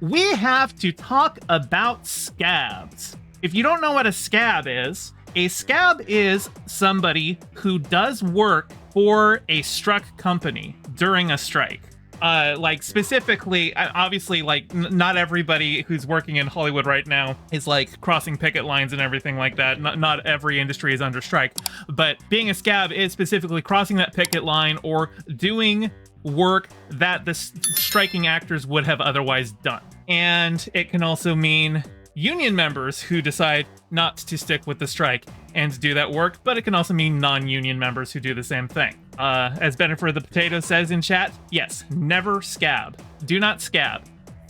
we have to talk about scabs. If you don't know what a scab is, a scab is somebody who does work for a struck company during a strike. Like specifically, obviously, like not everybody who's working in Hollywood right now is like crossing picket lines and everything like that. Not every industry is under strike, but being a scab is specifically crossing that picket line or doing work that the striking actors would have otherwise done. And it can also mean union members who decide not to stick with the strike and do that work, but it can also mean non-union members who do the same thing. As Bennifer the Potato says in chat, yes, never scab. Do not scab.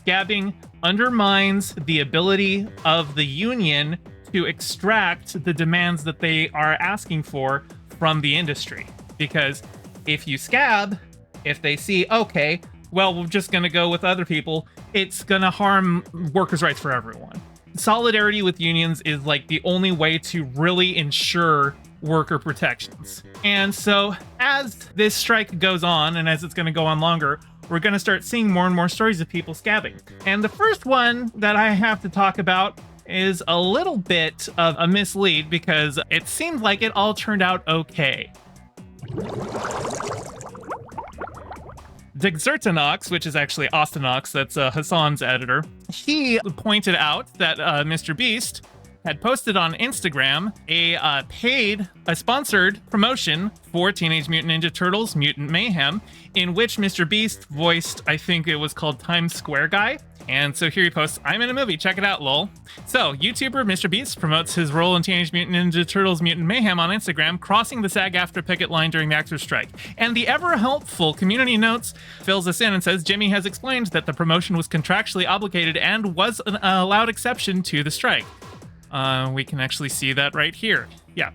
Scabbing undermines the ability of the union to extract the demands that they are asking for from the industry. Because if you scab, if they see, okay, well, we're just going to go with other people, it's going to harm workers' rights for everyone. Solidarity with unions is like the only way to really ensure worker protections. And so as this strike goes on, and as it's going to go on longer, we're going to start seeing more and more stories of people scabbing. And the first one that I have to talk about is a little bit of a mislead because it seemed like it all turned out okay. Dexertinox, which is actually Austinox, that's Hassan's editor, he pointed out that Mr. Beast had posted on Instagram a sponsored promotion for Teenage Mutant Ninja Turtles Mutant Mayhem, in which Mr. Beast voiced, I think it was called Times Square Guy. And so here he posts, "I'm in a movie, check it out, lol." So, YouTuber Mr. Beast promotes his role in Teenage Mutant Ninja Turtles Mutant Mayhem on Instagram, crossing the SAG-AFTRA picket line during the actors' strike. And the ever-helpful community notes fills us in and says, Jimmy has explained that the promotion was contractually obligated and was an allowed exception to the strike. We can actually see that right here. Yeah.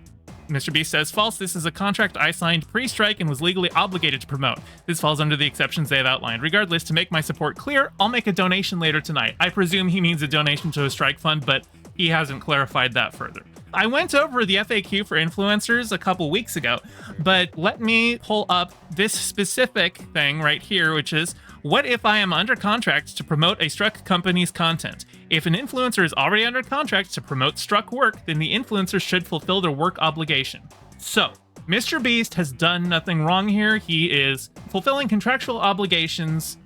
Mr. Beast says, false, this is a contract I signed pre-strike and was legally obligated to promote. This falls under the exceptions they have outlined. Regardless, to make my support clear, I'll make a donation later tonight. I presume he means a donation to a strike fund, but he hasn't clarified that further. I went over the FAQ for influencers a couple weeks ago, but let me pull up this specific thing right here, which is, what if I am under contract to promote a struck company's content? If an influencer is already under contract to promote struck work, then the influencer should fulfill their work obligation. So, Mr. Beast has done nothing wrong here. He is fulfilling contractual obligations.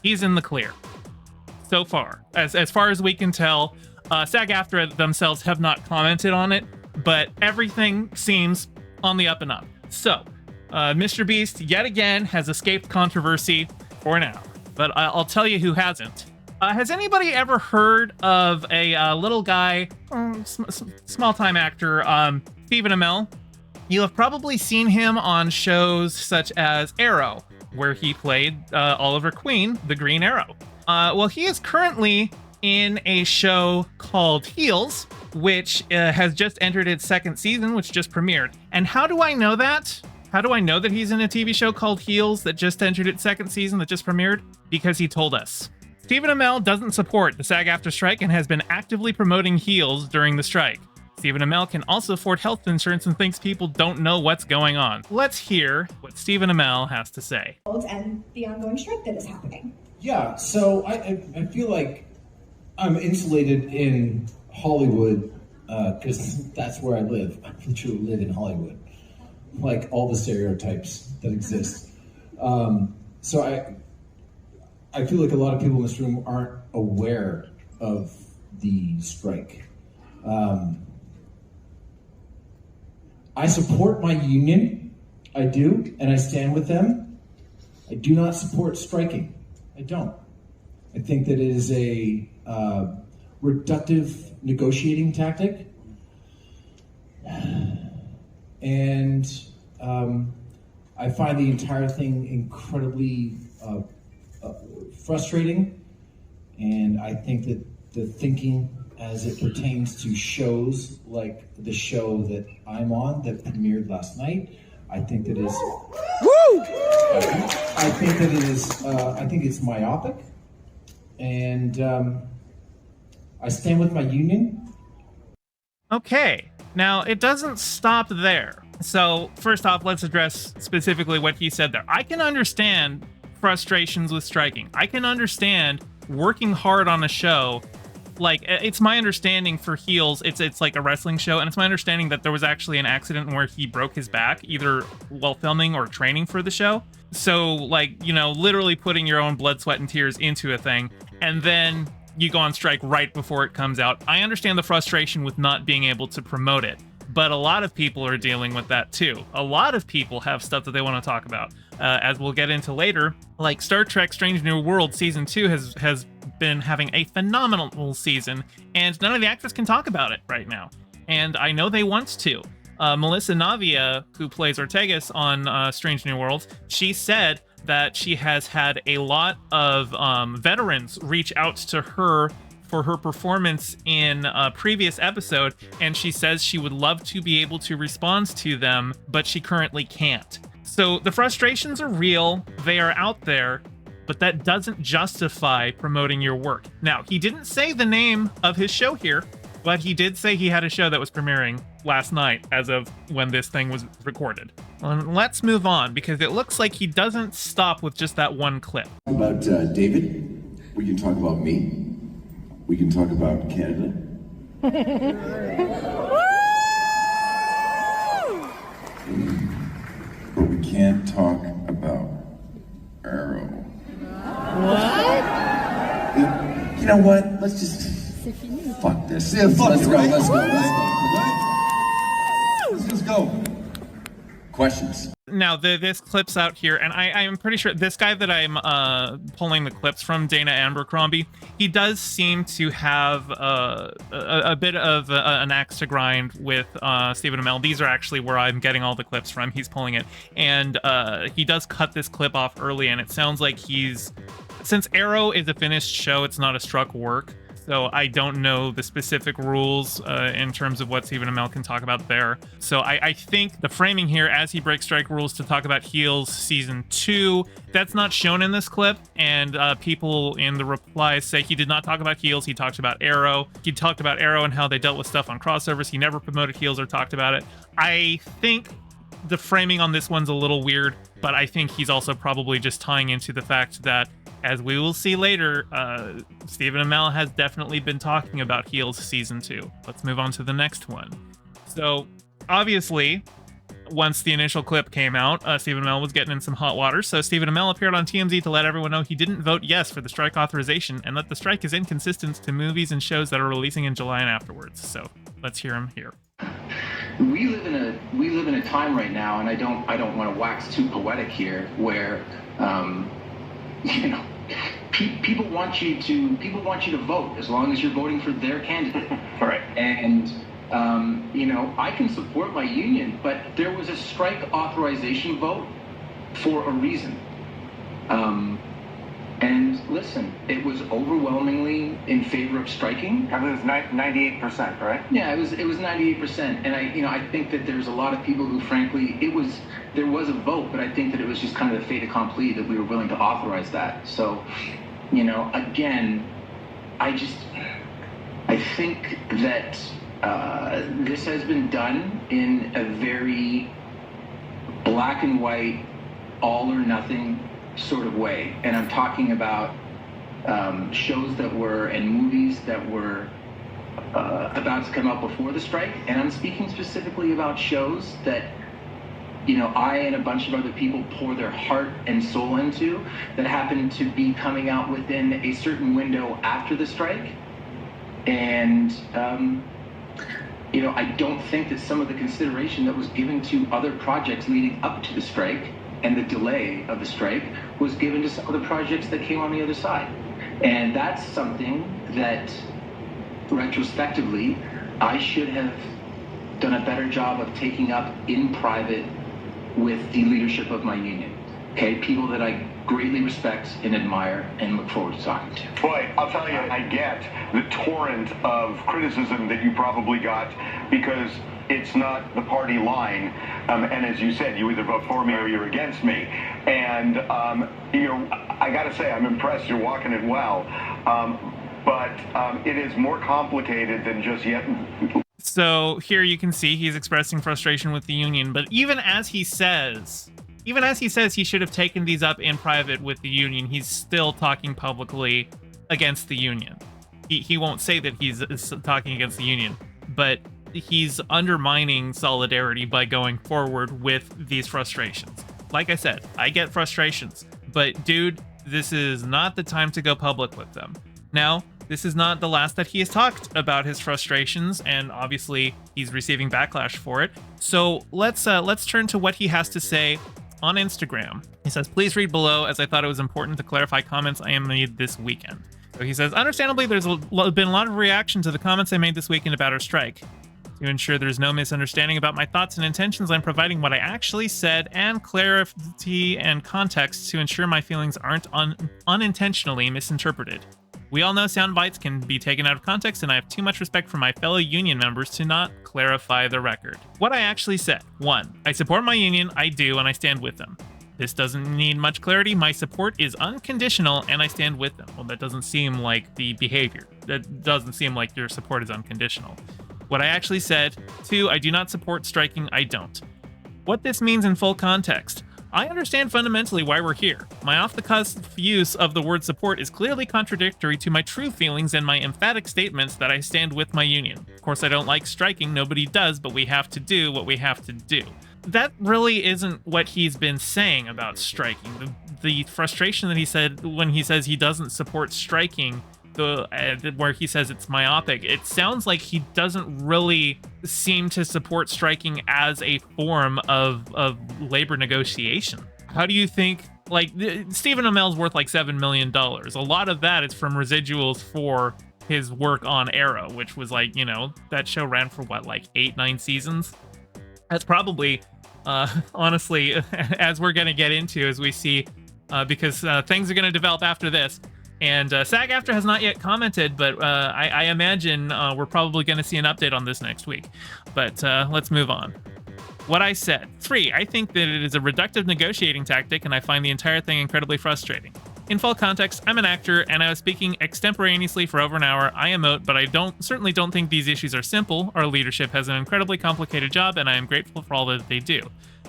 He's in the clear. So far. As far as we can tell, SAG-AFTRA themselves have not commented on it, but everything seems on the up and up. So, Mr. Beast, yet again, has escaped controversy for now. But I'll tell you who hasn't. Has anybody ever heard of a little guy, small-time actor, Stephen Amell? You have probably seen him on shows such as Arrow, where he played Oliver Queen, the Green Arrow. Well, he is currently in a show called Heels, which has just entered its second season, which just premiered. And how do I know that? How do I know that he's in a TV show called Heels that just entered its second season that just premiered? Because he told us. Stephen Amell doesn't support the SAG-AFTRA strike and has been actively promoting Heels during the strike. Stephen Amell can also afford health insurance and thinks people don't know what's going on. Let's hear what Stephen Amell has to say. And the ongoing strike that is happening. Yeah, so I feel like I'm insulated in Hollywood because that's where I live. I literally live in Hollywood. Like all the stereotypes that exist. So I feel like a lot of people in this room aren't aware of the strike. I support my union, I do, and I stand with them. I do not support striking. I don't. I think that it is a reductive negotiating tactic. And I find the entire thing incredibly frustrating, and I think that the thinking as it pertains to shows like the show that I'm on that premiered last night, I think that is I think that it is I think it's myopic, and I stand with my union. Okay, now it doesn't stop there. So first off, let's address specifically what he said there. I can understand frustrations with striking. I can understand working hard on a show. Like, it's my understanding for Heels, it's like a wrestling show, and it's my understanding that there was actually an accident where he broke his back, either while filming or training for the show. So, like, you know, literally putting your own blood, sweat, and tears into a thing, and then you go on strike right before it comes out. I understand the frustration with not being able to promote it, but a lot of people are dealing with that too. A lot of people have stuff that they want to talk about. As we'll get into later, like Star Trek Strange New World Season 2 has been having a phenomenal season, and none of the actors can talk about it right now. And I know they want to. Melissa Navia, who plays Ortegas on Strange New Worlds, she said that she has had a lot of veterans reach out to her for her performance in a previous episode, and she says she would love to be able to respond to them, but she currently can't. So the frustrations are real, they are out there, but that doesn't justify promoting your work. Now, he didn't say the name of his show here, but he did say he had a show that was premiering last night as of when this thing was recorded. Let's move on, because it looks like he doesn't stop with just that one clip. About David, we can talk about me, we can talk about Canada. But we can't talk about Arrow. What? You know what? Let's just fuck this. Yeah, let's go. Let's just go. Questions. Now, this clip's out here, and I'm pretty sure this guy that I'm pulling the clips from, Dana Abercrombie, he does seem to have a bit of an axe to grind with Stephen Amell. These are actually where I'm getting all the clips from. He's pulling it, and he does cut this clip off early, and it sounds like since Arrow is a finished show, it's not a struck work. So I don't know the specific rules in terms of what Stephen Amell can talk about there. So I think the framing here, as he breaks strike rules to talk about Heels Season 2, that's not shown in this clip. And people in the replies say he did not talk about Heels, he talked about Arrow. He talked about Arrow and how they dealt with stuff on crossovers. He never promoted Heels or talked about it. I think the framing on this one's a little weird, but I think he's also probably just tying into the fact that, as we will see later, Stephen Amell has definitely been talking about Heels Season 2. Let's move on to the next one. So, obviously, once the initial clip came out, Stephen Amell was getting in some hot water, so Stephen Amell appeared on TMZ to let everyone know he didn't vote yes for the strike authorization, and that the strike is inconsistent to movies and shows that are releasing in July and afterwards. So, let's hear him here. We live in a time right now, and I don't want to wax too poetic here, where you know, people want you to vote as long as you're voting for their candidate. Right. And you know, I can support my union, but there was a strike authorization vote for a reason. And listen, it was overwhelmingly in favor of striking. I mean, it was 98%, right? Yeah, it was 98%, and I think that there's a lot of people who, frankly, there was a vote, but I think that it was just kind of the fait accompli that we were willing to authorize that. So, you know, again, I think that this has been done in a very black and white, all or nothing sort of way, and I'm talking about shows that were and movies that were about to come out before the strike, and I'm speaking specifically about shows that, you know, I and a bunch of other people pour their heart and soul into, that happen to be coming out within a certain window after the strike. And you know, I don't think that some of the consideration that was given to other projects leading up to the strike and the delay of the strike was given to some of the projects that came on the other side. And that's something that, retrospectively, I should have done a better job of taking up in private with the leadership of my union. Okay, people that I greatly respect and admire and look forward to talking to. Boy, I'll tell you, I get the torrent of criticism that you probably got because it's not the party line. And as you said, you either vote for me or you're against me. And, you know, I got to say, I'm impressed. You're walking it well. But it is more complicated than just yet. So here you can see he's expressing frustration with the union, but even as he says he should have taken these up in private with the union, he's still talking publicly against the union. He won't say that he's talking against the union, but he's undermining solidarity by going forward with these frustrations. Like I said, I get frustrations, but dude, this is not the time to go public with them. Now, this is not the last that he has talked about his frustrations, and obviously he's receiving backlash for it. So let's turn to what he has to say on Instagram. He says, please read below, as I thought it was important to clarify comments I made this weekend. So he says, understandably, there's been a lot of reaction to the comments I made this weekend about our strike. To ensure there's no misunderstanding about my thoughts and intentions, I'm providing what I actually said and clarity and context to ensure my feelings aren't unintentionally misinterpreted. We all know sound bites can be taken out of context, and I have too much respect for my fellow union members to not clarify the record. What I actually said: 1. I support my union, I do, and I stand with them. This doesn't need much clarity. My support is unconditional, and I stand with them. Well, that doesn't seem like the behavior. That doesn't seem like your support is unconditional. What I actually said: 2. I do not support striking, I don't. What this means in full context: I understand fundamentally why we're here. My off-the-cuff use of the word support is clearly contradictory to my true feelings and my emphatic statements that I stand with my union. Of course, I don't like striking, nobody does, but we have to do what we have to do. That really isn't what he's been saying about striking. The frustration that he said when he says he doesn't support striking, where he says it's myopic, it sounds like he doesn't really seem to support striking as a form of labor negotiation. How do you think, like, Stephen Amell's worth like $7 million. A lot of that is from residuals for his work on Arrow, which was like, you know, that show ran for what, like 8-9 seasons? That's probably, honestly, as we're going to get into as we see, because things are going to develop after this. And SAG-AFTRA has not yet commented, but I imagine we're probably going to see an update on this next week. But let's move on. What I said. 3, I think that it is a reductive negotiating tactic, and I find the entire thing incredibly frustrating. In full context, I'm an actor, and I was speaking extemporaneously for over an hour. I emote, but I certainly don't think these issues are simple. Our leadership has an incredibly complicated job, and I am grateful for all that they do.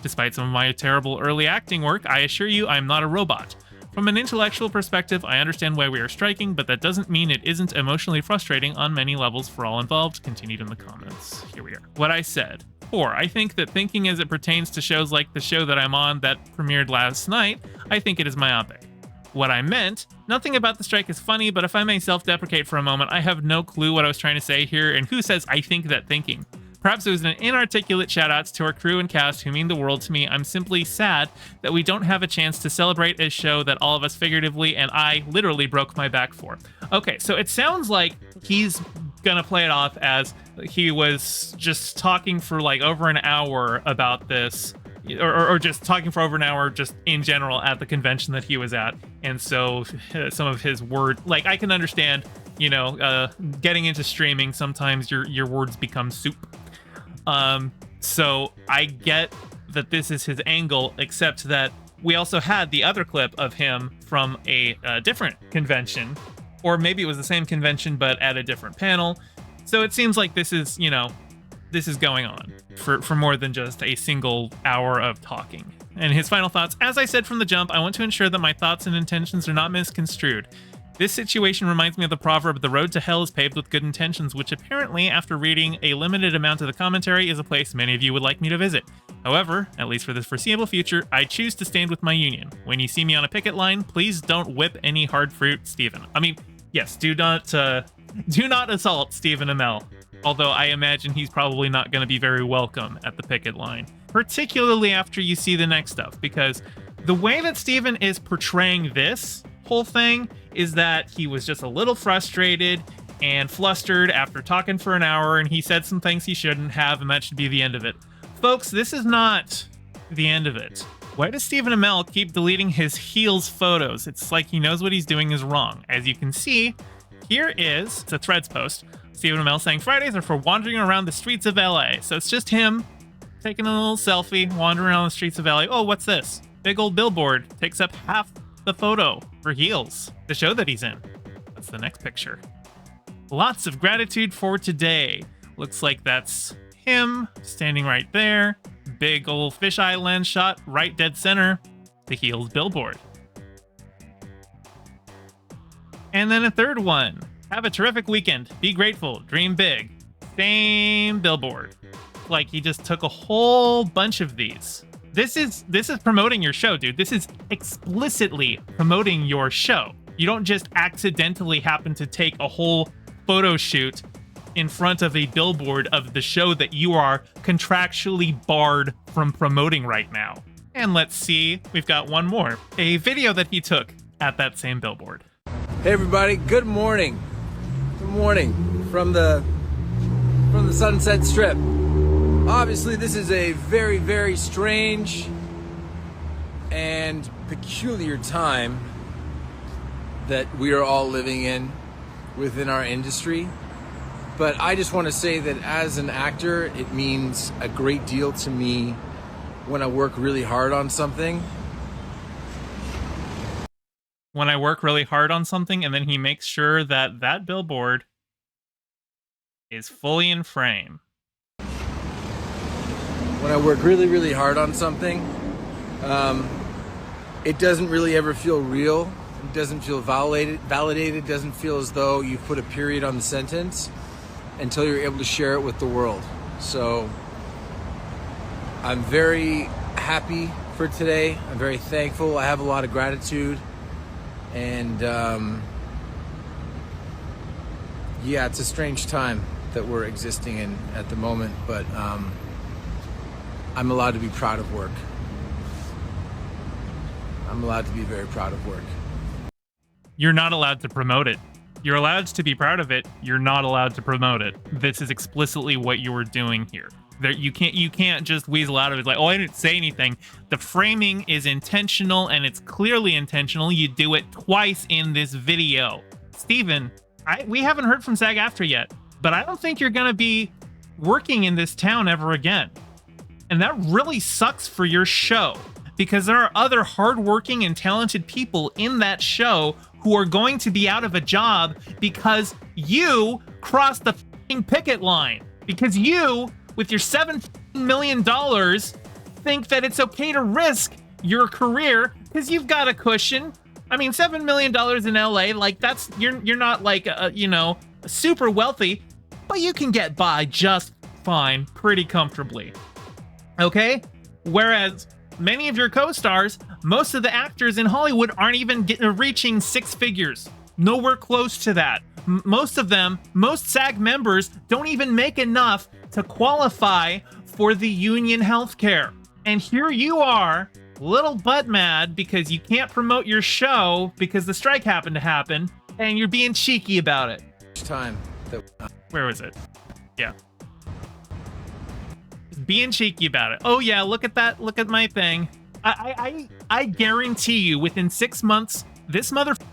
Despite some of my terrible early acting work, I assure you I am not a robot. From an intellectual perspective, I understand why we are striking, but that doesn't mean it isn't emotionally frustrating on many levels for all involved. Continued in the comments. Here we are. What I said. 4. I think that thinking as it pertains to shows like the show that I'm on that premiered last night, I think it is myopic. What I meant: nothing about the strike is funny, but if I may self-deprecate for a moment, I have no clue what I was trying to say here, and who says I think that thinking? Perhaps it was an inarticulate shoutouts to our crew and cast who mean the world to me. I'm simply sad that we don't have a chance to celebrate a show that all of us figuratively and I literally broke my back for. Okay, so it sounds like he's gonna play it off as he was just talking for like over an hour about this, or just talking for over an hour just in general at the convention that he was at. And so some of his word, like, I can understand, you know, getting into streaming, sometimes your words become soup. So I get that this is his angle, except that we also had the other clip of him from a different convention, or maybe it was the same convention but at a different panel. So it seems like this is, you know, this is going on for more than just a single hour of talking. And his final thoughts: as I said from the jump, I want to ensure that my thoughts and intentions are not misconstrued. This situation reminds me of the proverb, the road to hell is paved with good intentions, which apparently, after reading a limited amount of the commentary, is a place many of you would like me to visit. However, at least for the foreseeable future, I choose to stand with my union. When you see me on a picket line, please don't whip any hard fruit, Stephen. I mean, yes, do not assault Stephen Amell. Although I imagine he's probably not going to be very welcome at the picket line, particularly after you see the next stuff, because the way that Stephen is portraying this whole thing is that he was just a little frustrated and flustered after talking for an hour, and he said some things he shouldn't have, and that should be the end of it. Folks, this is not the end of it. Why does Stephen Amell keep deleting his heels photos? It's like he knows what he's doing is wrong. As you can see, here is, it's a Threads post, Stephen Amell saying Fridays are for wandering around the streets of LA. So it's just him taking a little selfie, wandering around the streets of LA. Oh, what's this? Big old billboard takes up half the photo for heels, the show that he's in. That's the next picture. Lots of gratitude for today. Looks like that's him standing right there. Big old fisheye lens shot right dead center. The heels billboard. And then a third one. Have a terrific weekend. Be grateful. Dream big. Same billboard. Like he just took a whole bunch of these. This is promoting your show, dude. This is explicitly promoting your show. You don't just accidentally happen to take a whole photo shoot in front of a billboard of the show that you are contractually barred from promoting right now. And let's see, we've got one more. A video that he took at that same billboard. Hey everybody, good morning. Good morning from the Sunset Strip. Obviously this is a very, very strange and peculiar time that we are all living in within our industry. But I just want to say that as an actor, it means a great deal to me when I work really hard on something. When I work really hard on something, and then he makes sure that that billboard is fully in frame. When I work really, really hard on something, it doesn't really ever feel real. It doesn't feel validated. It doesn't feel as though you've put a period on the sentence until you're able to share it with the world. So I'm very happy for today. I'm very thankful. I have a lot of gratitude. And yeah, it's a strange time that we're existing in at the moment, but I'm allowed to be proud of work. I'm allowed to be very proud of work. You're not allowed to promote it. You're allowed to be proud of it. You're not allowed to promote it. This is explicitly what you were doing here. There, you can't just weasel out of it like, oh, I didn't say anything. The framing is intentional, and it's clearly intentional. You do it twice in this video. Steven, we haven't heard from SAG-AFTRA yet, but I don't think you're going to be working in this town ever again. And that really sucks for your show, because there are other hardworking and talented people in that show who are going to be out of a job because you crossed the f***ing picket line. Because you, with your $7 million, think that it's okay to risk your career because you've got a cushion. I mean, $7 million in LA, like that's, you're not like, super wealthy, but you can get by just fine, pretty comfortably. Okay? Whereas many of your co-stars, most of the actors in Hollywood aren't even reaching six figures. Nowhere close to that. Most of them, most SAG members don't even make enough to qualify for the union healthcare. And here you are, little butt mad because you can't promote your show because the strike happened to happen, and you're being cheeky about it. Where was it? Yeah. Being cheeky about it. Oh yeah, look at that. Look at my thing. I guarantee you within 6 months, this motherfucker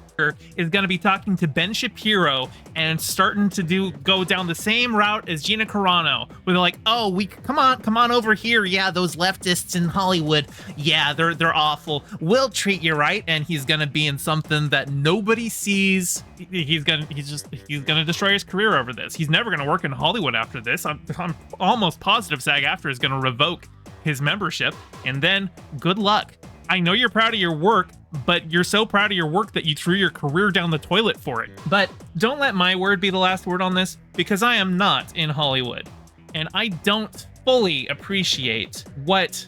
is going to be talking to Ben Shapiro and starting to go down the same route as Gina Carano, where they're like, oh, come on over here. Yeah, those leftists in Hollywood. Yeah, they're awful. We'll treat you right. And he's going to be in something that nobody sees. He's gonna destroy his career over this. He's never going to work in Hollywood after this. I'm almost positive SAG-AFTRA is going to revoke his membership, and then good luck. I know you're proud of your work, but you're so proud of your work that you threw your career down the toilet for it. But don't let my word be the last word on this, because I am not in Hollywood, and I don't fully appreciate what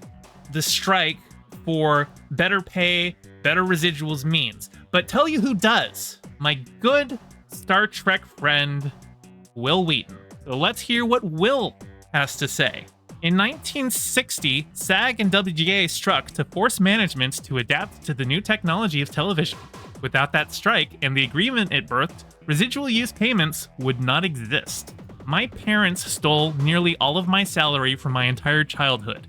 the strike for better pay, better residuals means. But tell you who does. My good Star Trek friend, Will Wheaton. So let's hear what Will has to say. In 1960, SAG and WGA struck to force management to adapt to the new technology of television. Without that strike and the agreement it birthed, residual use payments would not exist. My parents stole nearly all of my salary from my entire childhood.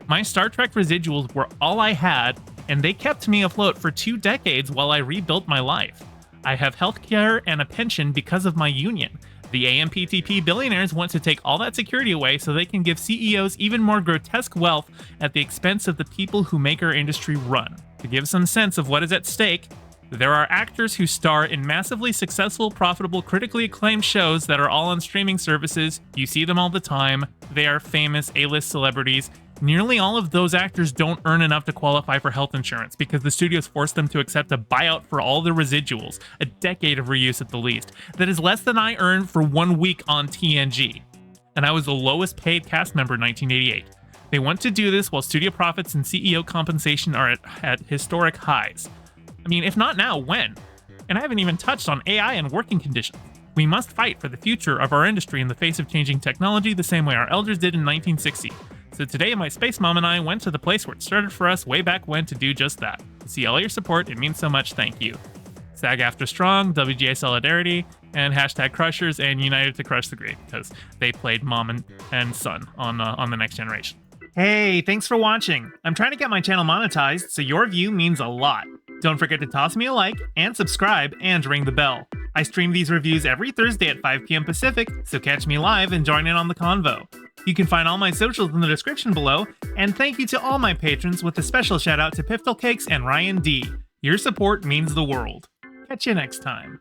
My Star Trek residuals were all I had, and they kept me afloat for 2 decades while I rebuilt my life. I have healthcare and a pension because of my union. The AMPTP billionaires want to take all that security away so they can give CEOs even more grotesque wealth at the expense of the people who make our industry run. To give some sense of what is at stake, there are actors who star in massively successful, profitable, critically acclaimed shows that are all on streaming services. You see them all the time. They are famous A-list celebrities. Nearly all of those actors don't earn enough to qualify for health insurance because the studios forced them to accept a buyout for all their residuals, a decade of reuse at the least. That is less than I earned for 1 week on TNG. And I was the lowest paid cast member in 1988. They want to do this while studio profits and CEO compensation are at historic highs. I mean, if not now, when? And I haven't even touched on AI and working conditions. We must fight for the future of our industry in the face of changing technology the same way our elders did in 1960. So today, my space mom and I went to the place where it started for us way back when to do just that. To see all your support, it means so much, thank you. SAG-AFTRA Strong, WGA Solidarity, and hashtag Crushers and United to Crush the Great, because they played mom and son on The Next Generation. Hey, thanks for watching. I'm trying to get my channel monetized, so your view means a lot. Don't forget to toss me a like, and subscribe, and ring the bell. I stream these reviews every Thursday at 5 p.m. Pacific, so catch me live and join in on the convo. You can find all my socials in the description below, and thank you to all my patrons with a special shout out to Piftle Cakes and Ryan D. Your support means the world. Catch you next time.